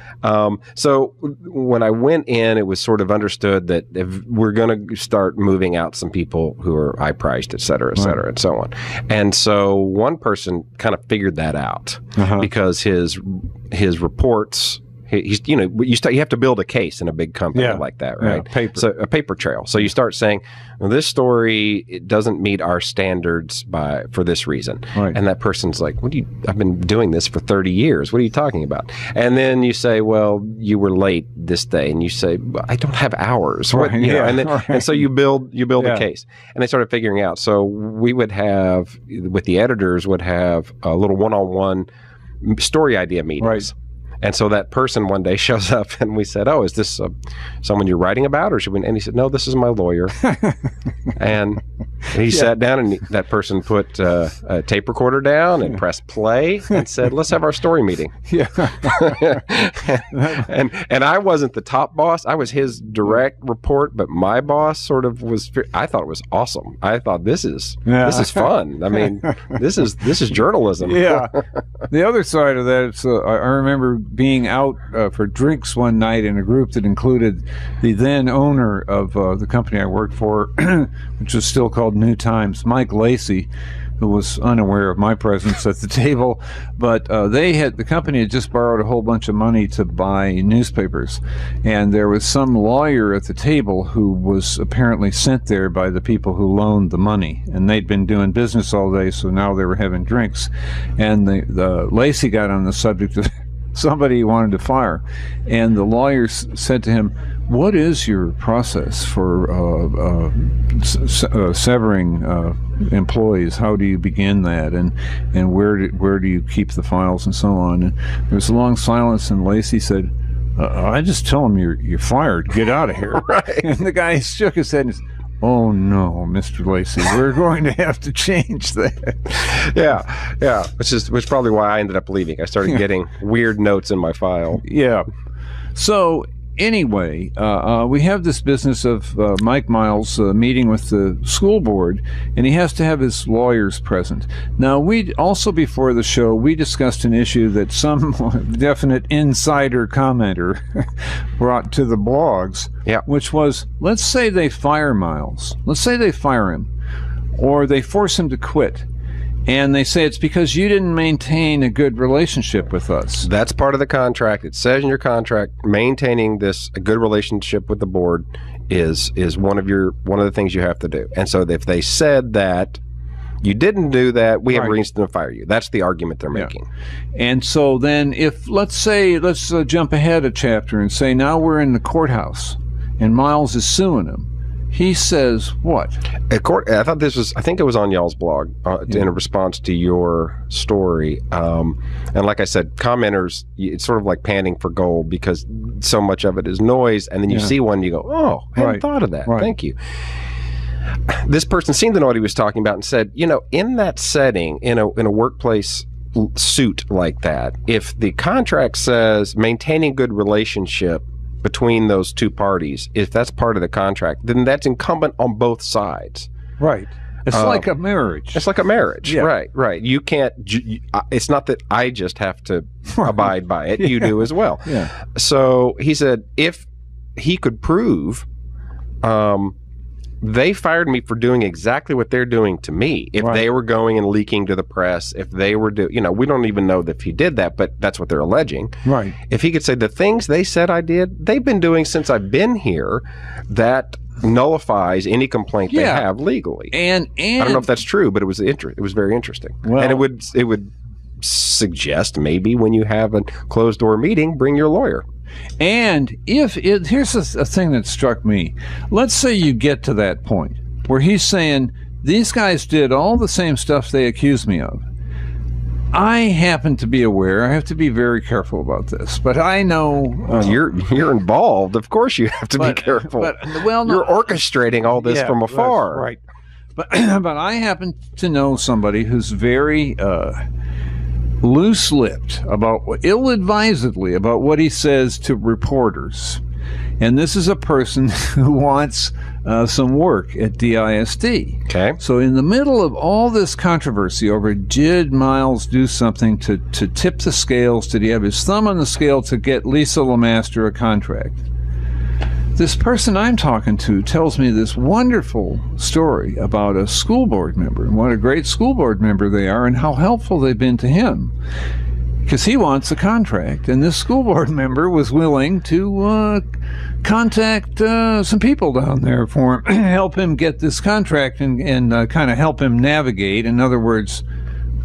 so when I went in, it was sort of understood that if we're going to start moving out some people who are high priced, et cetera, and so on. And so one person kind of figured that out because his reports. You have to build a case in a big company like that, right? Paper. So a paper trail. So you start saying, well, this story, it doesn't meet our standards for this reason. Right. And that person's like, I've been doing this for 30 years. What are you talking about? And then you say, well, you were late this day. And you say, well, I don't have hours. Right. And so you build a case. And they started figuring out. So we would have, with the editors, would have a little one-on-one story idea meetings. Right. And so that person one day shows up and we said, oh, is this someone you're writing about? Or should we? And he said, no, this is my lawyer. And he sat down and that person put a tape recorder down and pressed play and said, let's have our story meeting. Yeah. and I wasn't the top boss. I was his direct report, but my boss sort of was, I thought it was awesome. I thought this is fun. I mean, this is journalism. Yeah. The other side of that is I remember being out for drinks one night in a group that included the then owner of the company I worked for, which was still called New Times, Mike Lacey, who was unaware of my presence at the table. But the company had just borrowed a whole bunch of money to buy newspapers. And there was some lawyer at the table who was apparently sent there by the people who loaned the money. And they'd been doing business all day, so now they were having drinks. And the Lacey got on the subject of somebody he wanted to fire. And the lawyer said to him, what is your process for severing employees? How do you begin that? And where do you keep the files and so on? And there was a long silence, and Lacey said, I just tell them you're fired. Get out of here. Right. And the guy shook his head and said, oh no, Mr. Lacey, we're going to have to change that. Yeah, which is probably why I ended up leaving. I started getting weird notes in my file. Yeah. So anyway, we have this business of Mike Miles meeting with the school board, and he has to have his lawyers present. Now, before the show, we discussed an issue that some definite insider commenter brought to the blogs, which was, let's say they fire Miles. Let's say they fire him, or they force him to quit. And they say it's because you didn't maintain a good relationship with us. That's part of the contract. It says in your contract, maintaining a good relationship with the board is one of the things you have to do. And so if they said that you didn't do that, we have reason to fire you. That's the argument they're making. And so then let's jump ahead a chapter and say now we're in the courthouse and Miles is suing him. He says what? I think it was on y'all's blog in response to your story. And like I said, commenters, it's sort of like panning for gold because so much of it is noise. And then you see one and you go, oh, I hadn't thought of that. Right. Thank you. This person seemed to know what he was talking about and said, in that setting, in a workplace suit like that, if the contract says maintaining good relationship between those two parties, if that's part of the contract, then that's incumbent on both sides. Right. It's like a marriage. It's like a marriage. Yeah. Right. You can't, it's not that I just have to abide by it. You do as well. Yeah. So he said if he could prove they fired me for doing exactly what they're doing to me. If they were going and leaking to the press, if they were we don't even know that he did that, but that's what they're alleging. Right. If he could say the things they said I did, they've been doing since I've been here, that nullifies any complaint they have legally. And I don't know if that's true, but it was very interesting. Well, and it would suggest maybe when you have a closed door meeting, bring your lawyer. And here's a thing that struck me. Let's say you get to that point where he's saying, these guys did all the same stuff they accused me of. I happen to be aware, I have to be very careful about this, but I know... You're involved. Of course you have to be careful. You're orchestrating all this from afar. Right. But I happen to know somebody who's very... loose-lipped ill-advisedly about what he says to reporters. And this is a person who wants some work at DISD. Okay. So in the middle of all this controversy over did Miles do something to tip the scales, did he have his thumb on the scale to get Lisa Lemaster a contract? This person I'm talking to tells me this wonderful story about a school board member and what a great school board member they are and how helpful they've been to him. Because he wants a contract, and this school board member was willing to contact some people down there for him, help him get this contract and kind of help him navigate. In other words,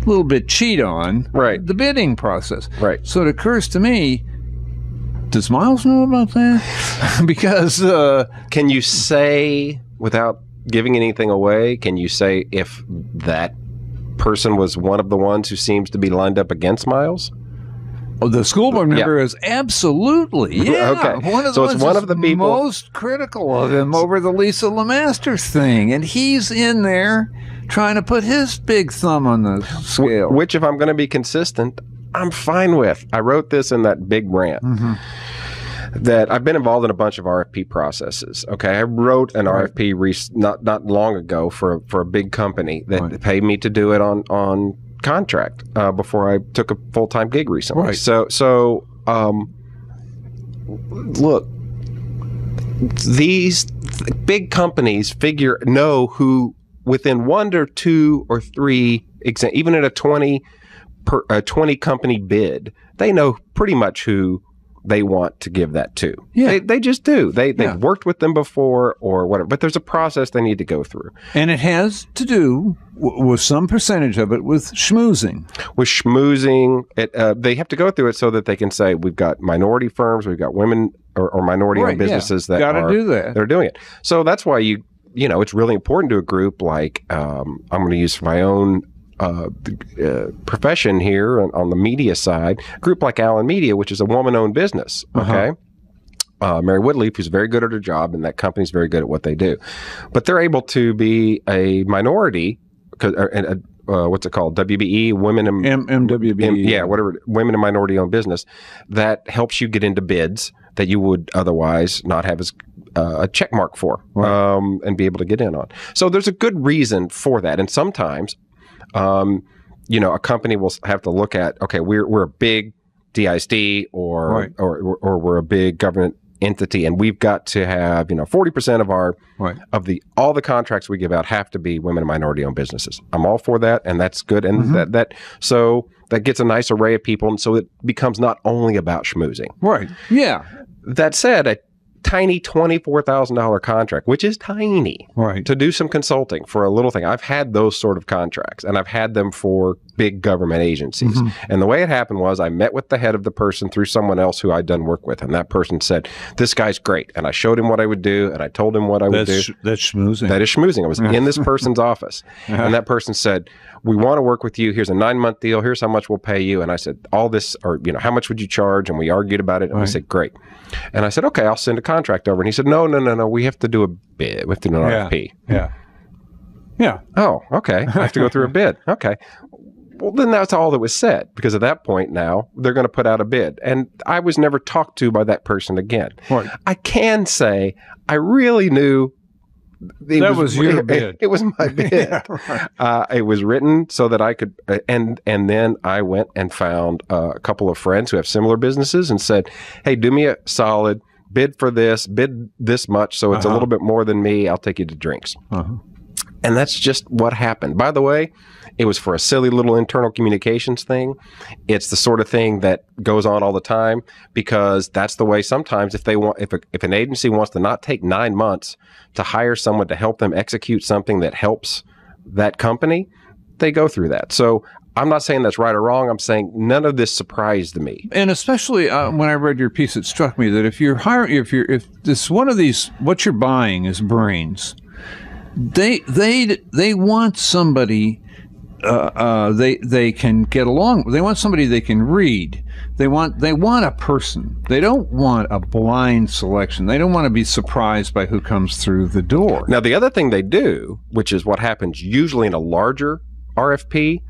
a little bit cheat on the bidding process. Right. So it occurs to me, does Miles know about that? Because can you say, without giving anything away, can you say if that person was one of the ones who seems to be lined up against Miles? Oh, the school board member is absolutely, okay. It's one of the people most critical of him over the Lisa Lemaster thing, and he's in there trying to put his big thumb on the scale. Which, if I'm going to be consistent, I'm fine with. I wrote this in that big rant. Mm-hmm. That I've been involved in a bunch of RFP processes. Okay, I wrote an RFP not long ago for a big company that paid me to do it on contract before I took a full-time gig recently. Right. So look, these big companies know who within 1 or 2 or 3 even at a 20 company bid, they know pretty much who they want to give that to. Yeah. They just do. They've worked with them before or whatever, but there's a process they need to go through. And it has to do with some percentage of it with schmoozing. With schmoozing, they have to go through it so that they can say, we've got minority firms, we've got women or minority-owned businesses that are doing it. So that's why it's really important to a group like, I'm going to use my own profession here on the media side, a group like Allen Media, which is a woman-owned business, okay? Mary Woodleaf, who's very good at her job, and that company's very good at what they do. But they're able to be a minority, what's it called? WBE, Women in... MWBE. Whatever, Women in Minority-Owned Business, that helps you get into bids that you would otherwise not have as a check mark for, and be able to get in on. So there's a good reason for that, and sometimes a company will have to look at, okay, we're a big DISD or we're a big government entity, and we've got to have 40% of our all the contracts we give out have to be women and minority-owned businesses. I'm all for that, and that's good, and so that gets a nice array of people, and so it becomes not only about schmoozing. Right. Yeah. That said, a tiny $24,000 contract, which is tiny, to do some consulting for a little thing. I've had those sort of contracts, and I've had them for big government agencies. Mm-hmm. And the way it happened was I met with the head of the person through someone else who I'd done work with, and that person said, this guy's great. And I showed him what I would do, and I told him what I would do. That's schmoozing. That is schmoozing. I was in this person's office, and that person said, we want to work with you. Here's a 9-month deal. Here's how much we'll pay you. And I said, all this, or, how much would you charge? And we argued about it. And I said, great. And I said, okay, I'll send a contract over. And he said, no. We have to do a bid. We have to do an RFP. Yeah. Oh, okay. I have to go through a bid. Okay. Well, then that's all that was said, because at that point now, they're going to put out a bid. And I was never talked to by that person again. Right. I can say I really knew that was your bid. It was my bid. It was written so that I could, and then I went and found a couple of friends who have similar businesses and said, hey, do me a solid, bid for this, bid this much, so it's a little bit more than me. I'll take you to drinks. And that's just what happened. By the way, it was for a silly little internal communications thing. It's the sort of thing that goes on all the time, because that's the way sometimes if an agency wants to not take 9 months to hire someone to help them execute something that helps that company, they go through that. So I'm not saying that's right or wrong. I'm saying none of this surprised me. And especially when I read your piece, it struck me that if this one of these, what you're buying is brains. They want somebody they can get along with. They want somebody they can read. They want a person. They don't want a blind selection. They don't want to be surprised by who comes through the door. Now, the other thing they do, which is what happens usually in a larger RFP,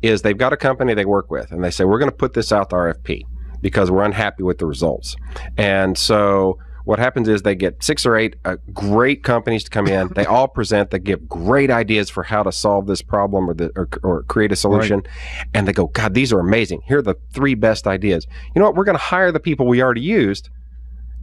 is they've got a company they work with, and they say, we're going to put this out to RFP because we're unhappy with the results. And so what happens is they get 6 or 8 great companies to come in. They all present. They give great ideas for how to solve this problem or create a solution. Right. And they go, God, these are amazing. Here are the 3 best ideas. You know what? We're going to hire the people we already used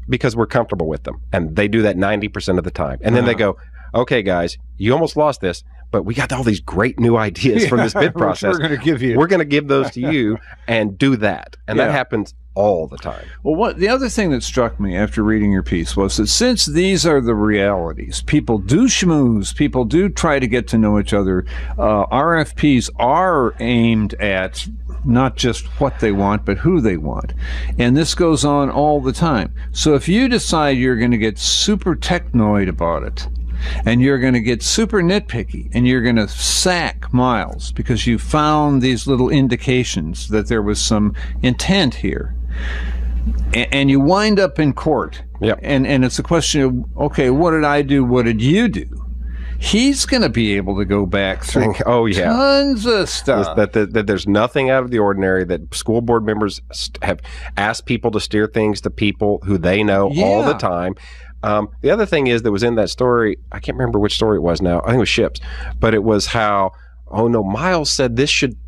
because we're comfortable with them. And they do that 90% of the time. And then they go, okay, guys, you almost lost this, but we got all these great new ideas from this bid process. We're going to give you. We're going to give those to you and do that. And that happens all the time. Well, the other thing that struck me after reading your piece was that since these are the realities, people do schmooze, people do try to get to know each other. RFPs are aimed at not just what they want, but who they want. And this goes on all the time. So if you decide you're going to get super technoid about it, and you're going to get super nitpicky, and you're going to sack Miles because you found these little indications that there was some intent here, and you wind up in court, and it's a question of, okay, what did I do? What did you do? He's going to be able to go back through tons of stuff. That there's nothing out of the ordinary, that school board members have asked people to steer things to people who they know all the time. The other thing is that was in that story, I can't remember which story it was now. I think it was Ships, but it was how, Miles said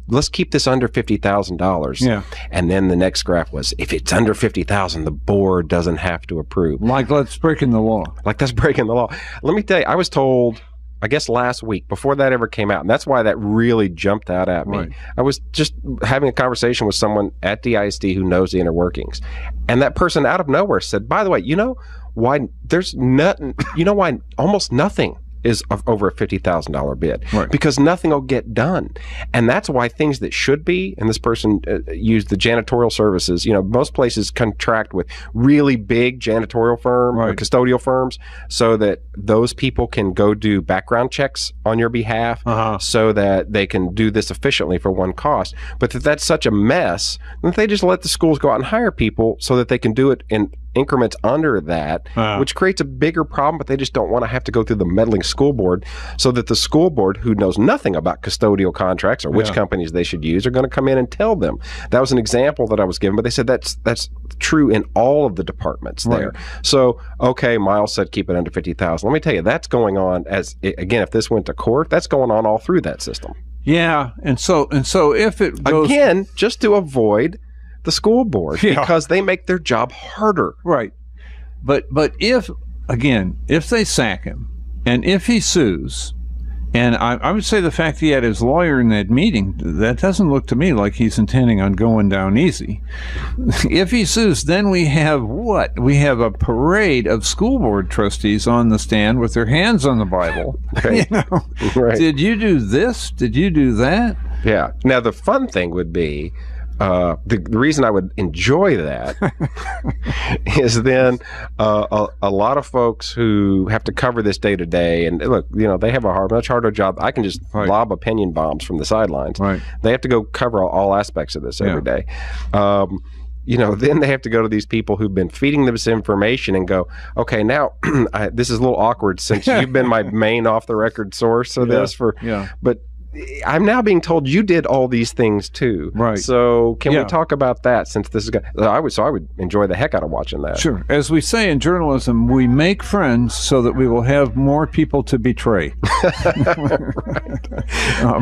let's keep this under $50,000. Yeah. And then the next graph was, if it's under $50,000, the board doesn't have to approve. Like that's breaking the law. Let me tell you, I was told, I guess last week, before that ever came out, and that's why that really jumped out at me. Right. I was just having a conversation with someone at the ISD who knows the inner workings. And that person out of nowhere said, by the way, why almost nothing is over a $50,000 bid, right? Because nothing will get done. And that's why things that should be, and this person used the janitorial services, most places contract with really big janitorial firm or custodial firms so that those people can go do background checks on your behalf so that they can do this efficiently for one cost. But that's such a mess, then they just let the schools go out and hire people so that they can do it in increments under that, which creates a bigger problem, but they just don't want to have to go through the meddling school board, so that the school board, who knows nothing about custodial contracts or which companies they should use, are going to come in and tell them. That was an example that I was given, but they said that's true in all of the departments there. So, okay, Miles said keep it under $50,000. Let me tell you, that's going on again, if this went to court, that's going on all through that system. Yeah, and so if it goes... Again, just to avoid the school board, because they make their job harder. Right. But if they sack him, and if he sues, and I would say the fact he had his lawyer in that meeting, that doesn't look to me like he's intending on going down easy. If he sues, then we have what? We have a parade of school board trustees on the stand with their hands on the Bible. Right. Right. Did you do this? Did you do that? Yeah. Now, the fun thing would be, the reason I would enjoy that is then a lot of folks who have to cover this day to day, and look, they have a much harder job. I can just lob opinion bombs from the sidelines. Right. They have to go cover all aspects of this every day. Then they have to go to these people who've been feeding them this information and go, okay, now this is a little awkward since you've been my main off the record source of this but I'm now being told you did all these things too. Right. So can we talk about that, since this is I would enjoy the heck out of watching that. Sure. As we say in journalism, we make friends so that we will have more people to betray.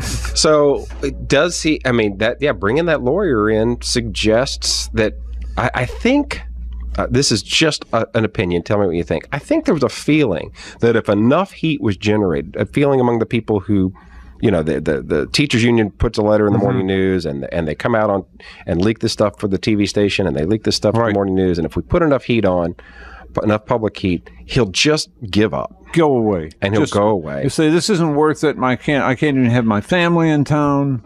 So does he, bringing that lawyer in suggests that I think this is just an opinion. Tell me what you think. I think there was a feeling that if enough heat was generated, a feeling among the people who, the teachers union puts a letter in the morning news, and they come out on and leak this stuff for the TV station, and they leak this stuff for the morning news. And if we put enough heat on, enough public heat, he'll just give up, go away, and he'll go away. You say this isn't worth it. I can't even have my family in town.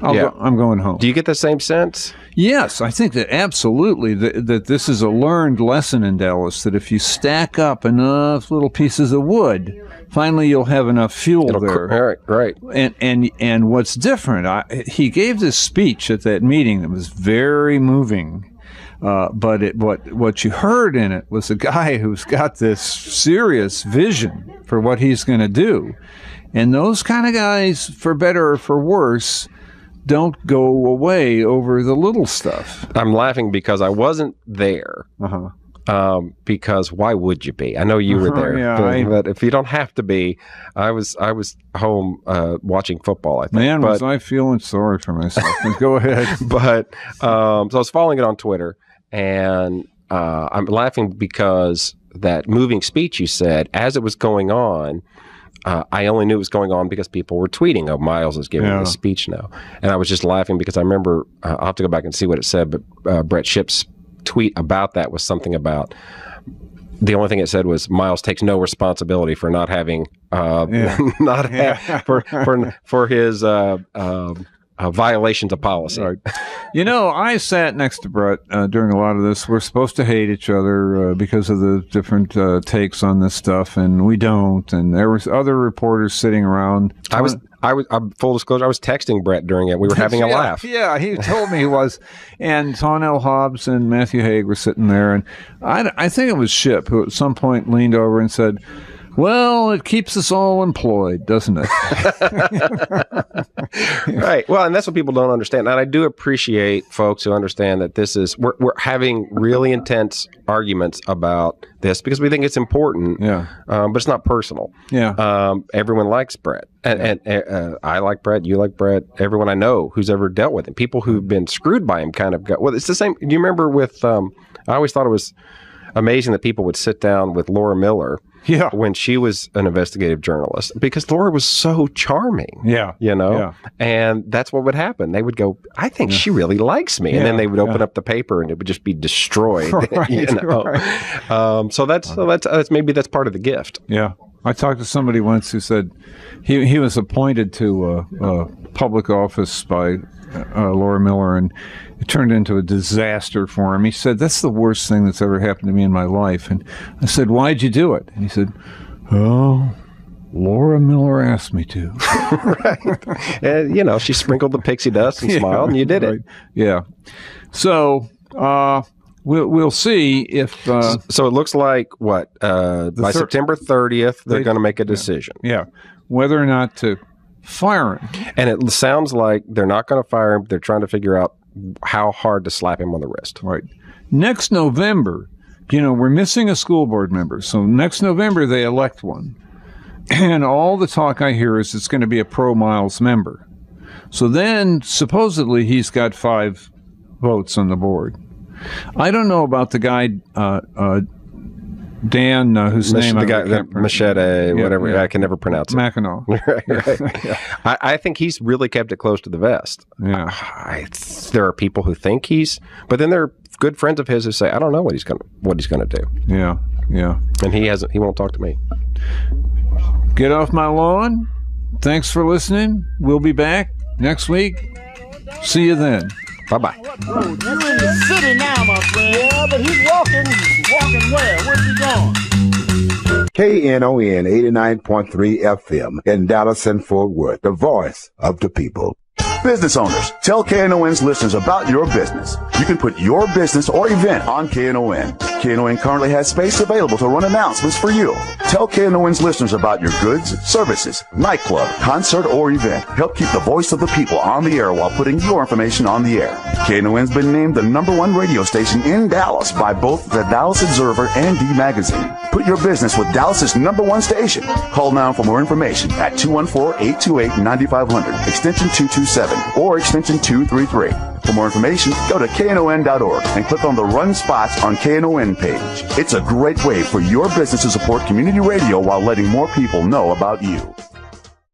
I'm going home. Do you get the same sense? Yes, I think that absolutely that this is a learned lesson in Dallas, that if you stack up enough little pieces of wood, finally you'll have enough fuel there. Right. And what's different, he gave this speech at that meeting that was very moving. But what you heard in it was a guy who's got this serious vision for what he's going to do. And those kind of guys, for better or for worse, don't go away over the little stuff. I'm laughing because I wasn't there. Because why would you be? I know you were there, but if you don't have to be, I was home watching football. I think. Was I feeling sorry for myself? Go ahead. But so I was following it on Twitter, and I'm laughing because that moving speech you said, as it was going on, I only knew it was going on because people were tweeting, "Oh, Miles is giving this speech now," and I was just laughing because I remember I'll have to go back and see what it said, but Brett Shipp's tweet about that was something about the only thing it said was Miles takes no responsibility for not having for his violations of policy. Right. I sat next to Brett during a lot of this. We're supposed to hate each other because of the different takes on this stuff, and we don't. And there was other reporters sitting around. I was full disclosure, I was texting Brett during it. We were having a laugh. Yeah, he told me he was. And Tonnell Hobbs and Matthew Haig were sitting there, and I think it was Shipp who at some point leaned over and said, "Well, it keeps us all employed, doesn't it?" Right. Well, and that's what people don't understand. And I do appreciate folks who understand that this is we're having really intense arguments about this because we think it's important. Yeah. But it's not personal. Yeah. Everyone likes Brett, and I like Brett. You like Brett. Everyone I know who's ever dealt with him, people who've been screwed by him, kind of got. Well, it's the same. Do you remember with? I always thought it was amazing that people would sit down with Laura Miller. Yeah. When she was an investigative journalist, because Laura was so charming. Yeah. And that's what would happen. They would go, "I think she really likes me." And then they would open up the paper and it would just be destroyed. Right. So that's maybe that's part of the gift. Yeah. I talked to somebody once who said he was appointed to a public office by Laura Miller, and it turned into a disaster for him. He said, "That's the worst thing that's ever happened to me in my life." And I said, "Why'd you do it?" And he said, "Oh, Laura Miller asked me to." Right. And, she sprinkled the pixie dust and smiled, and you did it. Yeah. So, we'll see if... so it looks like, by September 30th, they're going to make a decision. Yeah. Whether or not to fire him. And it sounds like they're not going to fire him. They're trying to figure out how hard to slap him on the wrist. Right. Next November, we're missing a school board member. So next November, they elect one. And all the talk I hear is it's going to be a pro-Miles member. So then, supposedly, he's got 5 votes on the board. I don't know about the guy, Dan, whose name the guy, Machete, whatever. I can never pronounce it. Mackinac. Right. Yeah. I think he's really kept it close to the vest. Yeah. There are people who think but then there are good friends of his who say, "I don't know what he's going to do." Yeah. Yeah. And he won't talk to me. Get off my lawn. Thanks for listening. We'll be back next week. See you then. Bye-bye. You're in the city now, my friend. Yeah, but he's walking. Walking where? Where's he going? KNON 89.3 FM in Dallas and Fort Worth, the voice of the people. Business owners, tell KNON's listeners about your business. You can put your business or event on KNON. KNON currently has space available to run announcements for you. Tell KNON's listeners about your goods, services, nightclub, concert, or event. Help keep the voice of the people on the air while putting your information on the air. KNON's been named the #1 radio station in Dallas by both the Dallas Observer and D Magazine. Put your business with Dallas's #1 station. Call now for more information at 214-828-9500, extension 227 or extension 233. For more information, go to knon.org and click on the Run Spots on KNON page. It's a great way for your business to support community radio while letting more people know about you.